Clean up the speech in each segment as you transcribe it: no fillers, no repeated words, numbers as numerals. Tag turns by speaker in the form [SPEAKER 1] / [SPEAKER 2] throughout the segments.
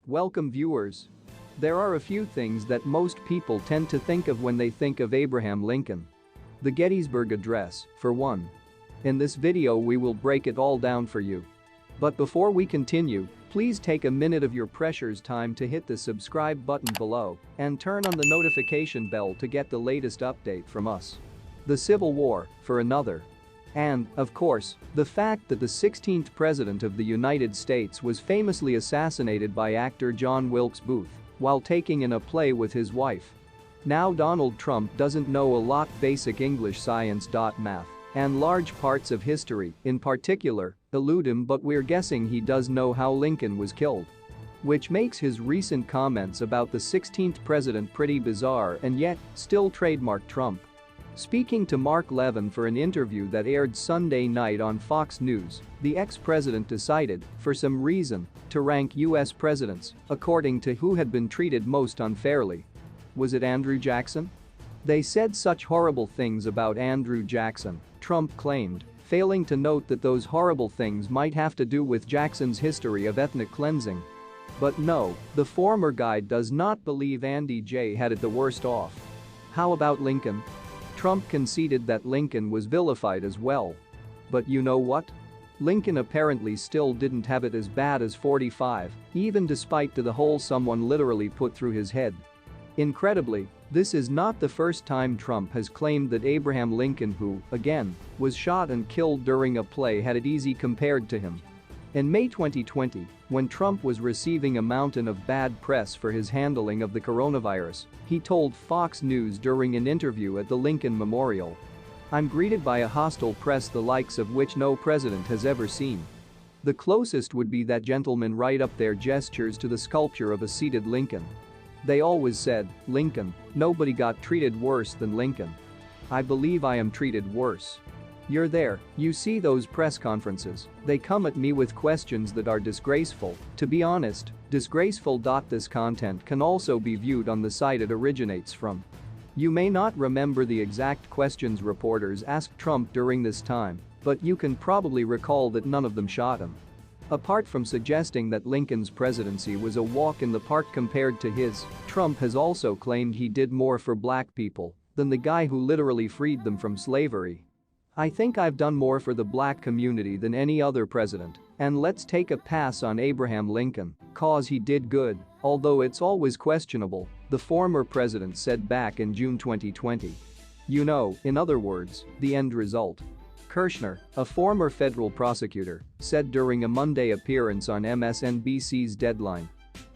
[SPEAKER 1] Welcome viewers. There are a few things that most people tend to think of when they think of Abraham Lincoln. The Gettysburg Address, for one. In this video we will break it all down for you. But before we continue, please take a minute of your precious time to hit the subscribe button below and turn on the notification bell to get the latest update from us. The Civil War, for another. And, of course, the fact that the 16th President of the United States was famously assassinated by actor John Wilkes Booth while taking in a play with his wife. Now Donald Trump doesn't know a lot basic English science. Math and large parts of history, in particular, elude him, but we're guessing he does know how Lincoln was killed. Which makes his recent comments about the 16th president pretty bizarre and yet still trademark Trump. Speaking to Mark Levin for an interview that aired Sunday night on Fox News, the ex-president decided, for some reason, to rank U.S. presidents according to who had been treated most unfairly. Was it Andrew Jackson? They said such horrible things about Andrew Jackson, Trump claimed, failing to note that those horrible things might have to do with Jackson's history of ethnic cleansing. But no, the former guy does not believe Andy J had it the worst off. How about Lincoln? Trump conceded that Lincoln was vilified as well. But you know what? Lincoln apparently still didn't have it as bad as 45, even despite the hole someone literally put through his head. Incredibly, this is not the first time Trump has claimed that Abraham Lincoln, who, again, was shot and killed during a play, had it easy compared to him. In May 2020, when Trump was receiving a mountain of bad press for his handling of the coronavirus, he told Fox News during an interview at the Lincoln Memorial, "I'm greeted by a hostile press the likes of which no president has ever seen. The closest would be that gentleman right up there gestures to the sculpture of a seated Lincoln. They always said, Lincoln, nobody got treated worse than Lincoln. I believe I am treated worse. You're there, you see those press conferences, they come at me with questions that are disgraceful, to be honest, disgraceful. This content can also be viewed on the site it originates from. You may not remember the exact questions reporters asked Trump during this time, but you can probably recall that none of them shot him. Apart from suggesting that Lincoln's presidency was a walk in the park compared to his, Trump has also claimed he did more for black people than the guy who literally freed them from slavery. I think I've done more for the black community than any other president, and let's take a pass on Abraham Lincoln, cause he did good, although it's always questionable," the former president said back in June 2020. You know, in other words, the end result. Kirshner, a former federal prosecutor, said during a Monday appearance on MSNBC's Deadline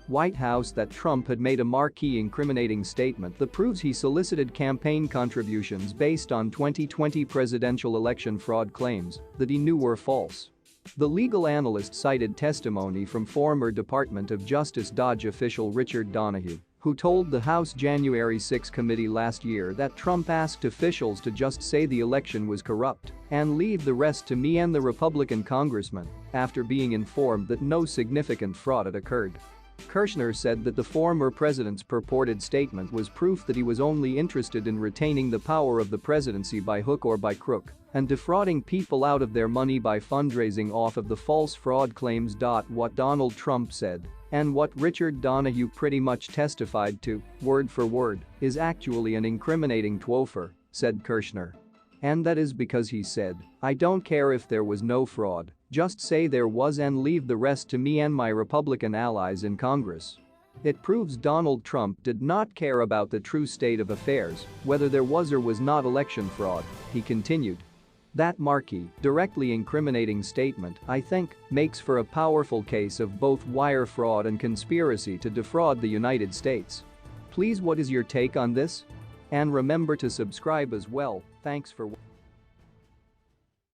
[SPEAKER 1] White House that Trump had made a marquee incriminating statement that proves he solicited campaign contributions based on 2020 presidential election fraud claims that he knew were false. The legal analyst cited testimony from former Department of Justice DOJ official Richard Donoghue, who told the House January 6 committee last year that Trump asked officials to just say the election was corrupt and leave the rest to me and the Republican congressman after being informed that no significant fraud had occurred. Kirshner said that the former president's purported statement was proof that he was only interested in retaining the power of the presidency by hook or by crook and defrauding people out of their money by fundraising off of the false fraud claims. What Donald Trump said and what Richard Donoghue pretty much testified to, word for word, is actually an incriminating twofer, said Kirshner. And that is because he said, I don't care if there was no fraud, just say there was and leave the rest to me and my Republican allies in Congress. It proves Donald Trump did not care about the true state of affairs, whether there was or was not election fraud, he continued. That marquee, directly incriminating statement, I think, makes for a powerful case of both wire fraud and conspiracy to defraud the United States. Please, what is your take on this? And remember to subscribe as well. Thanks for watching.